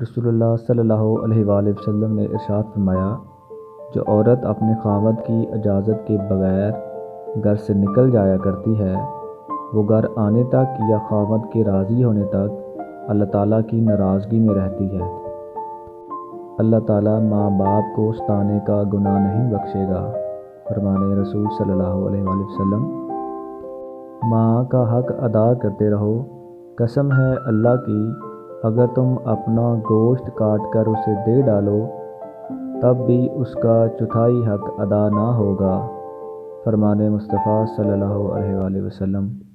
رسول اللہ صلی اللہ علیہ وآلہ وسلم نے ارشاد فرمایا، جو عورت اپنے خاوند کی اجازت کے بغیر گھر سے نکل جایا کرتی ہے، وہ گھر آنے تک یا خاوند کے راضی ہونے تک اللہ تعالیٰ کی ناراضگی میں رہتی ہے۔ اللہ تعالیٰ ماں باپ کو ستانے کا گناہ نہیں بخشے گا۔ فرمان رسول صلی اللہ علیہ وآلہ وسلم، ماں کا حق ادا کرتے رہو۔ قسم ہے اللہ کی، اگر تم اپنا گوشت کاٹ کر اسے دے ڈالو تب بھی اس کا چوتھائی حق ادا نہ ہوگا۔ فرمان مصطفیٰ صلی اللہ علیہ وآلہ وسلم۔